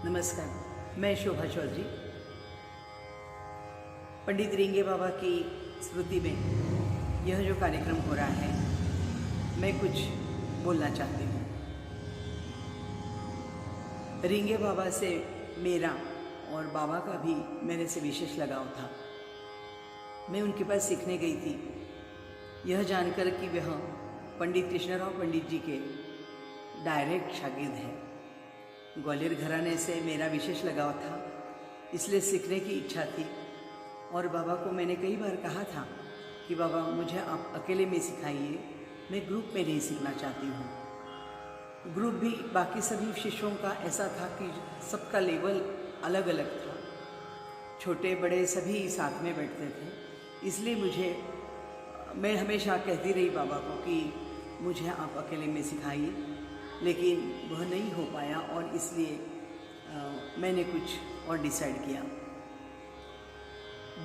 नमस्कार, मैं शोभा चौधरी। पंडित रींगे बाबा की स्मृति में यह जो कार्यक्रम हो रहा है, मैं कुछ बोलना चाहती हूँ। रींगे बाबा से मेरा और बाबा का भी मेरे से विशेष लगाव था। मैं उनके पास सीखने गई थी, यह जानकर कि वह पंडित कृष्णराव पंडित जी के डायरेक्ट शागिर्द हैं। ग्वालियर घराने से मेरा विशेष लगाव था, इसलिए सीखने की इच्छा थी। और बाबा को मैंने कई बार कहा था कि बाबा मुझे आप अकेले में सिखाइए, मैं ग्रुप में नहीं सीखना चाहती हूँ। ग्रुप भी बाकी सभी शिष्यों का ऐसा था कि सबका लेवल अलग अलग था, छोटे बड़े सभी साथ में बैठते थे। इसलिए मैं हमेशा कहती रही बाबा को कि मुझे आप अकेले में सिखाइए, लेकिन वह नहीं हो पाया और इसलिए मैंने कुछ और डिसाइड किया।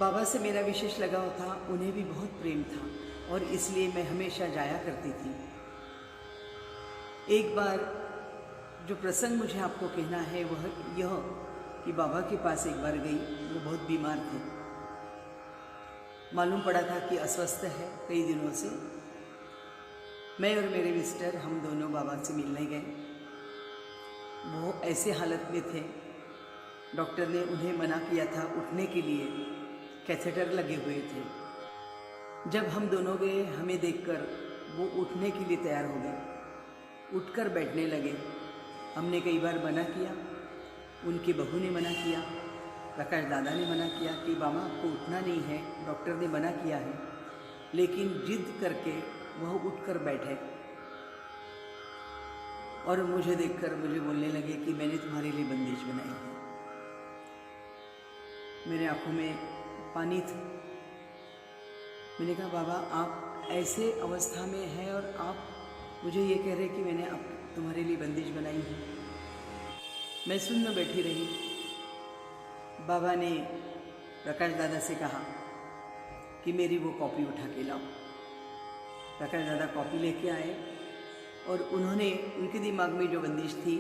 बाबा से मेरा विशेष लगाव था, उन्हें भी बहुत प्रेम था और इसलिए मैं हमेशा जाया करती थी। एक बार जो प्रसंग मुझे आपको कहना है वह यह कि बाबा के पास एक बार गई, वो बहुत बीमार थे। मालूम पड़ा था कि अस्वस्थ है कई दिनों से। मैं और मेरे मिस्टर हम दोनों बाबा से मिलने गए। वो ऐसे हालत में थे, डॉक्टर ने उन्हें मना किया था उठने के लिए, कैथेटर लगे हुए थे। जब हम दोनों गए, हमें देखकर वो उठने के लिए तैयार हो गए, उठकर बैठने लगे। हमने कई बार मना किया, उनकी बहू ने मना किया, प्रकाश दादा ने मना किया कि बाबा आपको उठना नहीं है, डॉक्टर ने मना किया है। लेकिन जिद करके वह उठकर बैठे और मुझे देखकर मुझे बोलने लगे कि मैंने तुम्हारे लिए बंदिश बनाई है। मेरे आंखों में पानी था। मैंने कहा बाबा आप ऐसे अवस्था में हैं और आप मुझे ये कह रहे कि मैंने आप तुम्हारे लिए बंदिश बनाई है। मैं सुन बैठी रही। बाबा ने प्रकाश दादा से कहा कि मेरी वो कॉपी उठा के लाओ। प्रकाश दादा कॉपी लेके आए और उन्होंने उनके दिमाग में जो बंदिश थी,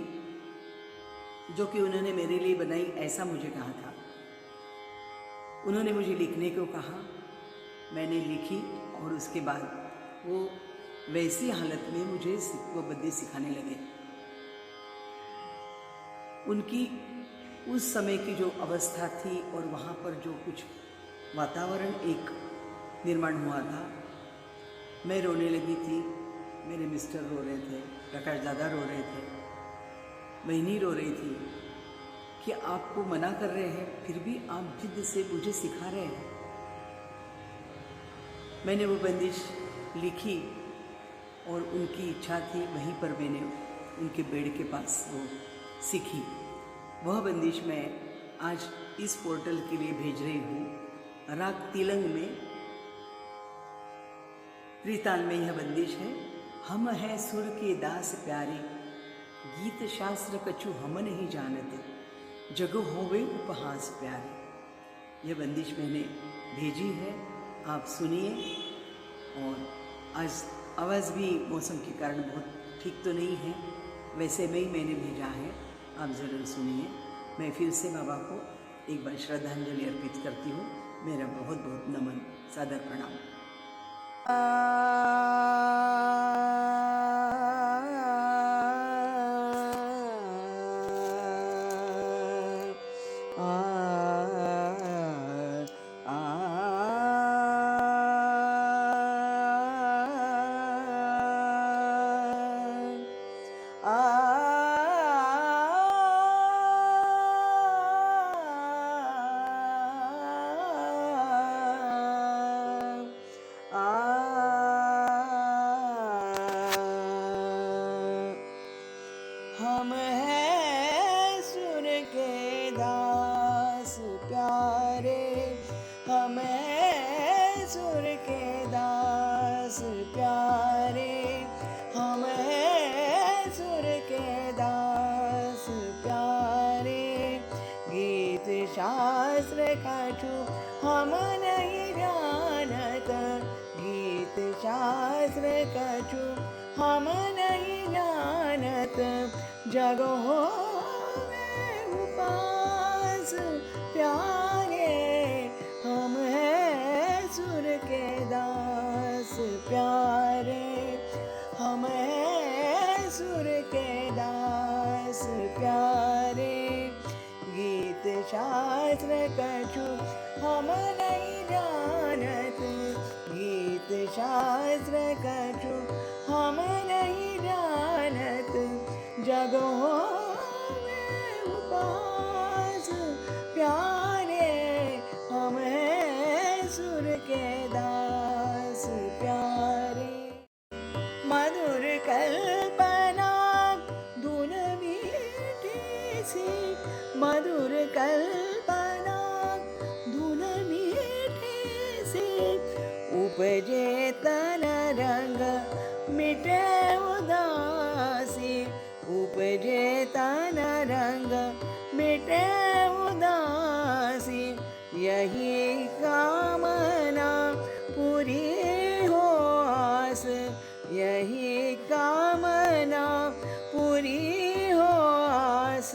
जो कि उन्होंने मेरे लिए बनाई, ऐसा मुझे कहा था। उन्होंने मुझे लिखने को कहा, मैंने लिखी और उसके बाद वो वैसी हालत में मुझे वो बंदिश सिखाने लगे। उनकी उस समय की जो अवस्था थी और वहाँ पर जो कुछ वातावरण एक निर्माण हुआ था, मैं रोने लगी थी, मेरे मिस्टर रो रहे थे, प्रकाश दादा रो रहे थे, बहनी रो रही थी कि आपको मना कर रहे हैं फिर भी आप जिद से मुझे सिखा रहे हैं। मैंने वो बंदिश लिखी और उनकी इच्छा थी वहीं पर मैंने उनके बेड के पास वो सीखी। वह बंदिश मैं आज इस पोर्टल के लिए भेज रही हूँ। राग तिलंग में त्रिताल में यह बंदिश है। हम हैं सुर के दास प्यारे, गीत शास्त्र कछु हम नहीं जानते, जगो होवे उपहास प्यारे। यह बंदिश मैंने भेजी है, आप सुनिए। और आज आवाज़ भी मौसम के कारण बहुत ठीक तो नहीं है, वैसे में ही मैंने भेजा है, आप ज़रूर सुनिए। मैं फिर से बाबा को एक बार श्रद्धांजलि अर्पित करती हूँ। मेरा बहुत बहुत नमन, सादर प्रणाम। हम हैं सुर के दास प्यारे, हम हैं सुर के दास प्यारे, हम हैं सुर के दास प्यारे। गीत शास्त्र कछु हम नहीं जानत, गीत शास्त्र कछु हम नहीं जानत, जग होवे प्यारे। गीत शास्त्र कछु हम नहीं जानत, गीत शास्त्र कछु हम नहीं जानत। जग होवे उपास प्यारे, हम हैं सुर के दास प्यारे। मधुर कल्पना धुन मीठी सी, मधुर कल्पना धुन मीठी सी। उपजे तन रंग मिटे उदासी, उपजे तन रंग मिटे उदासी। यही कामना पूरी हो आस, यही कामना पूरी हो आस।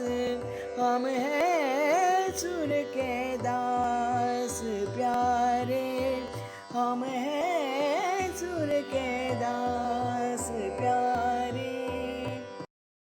हम हैं सुर के दास प्यारे, हम हैं सुर के दास।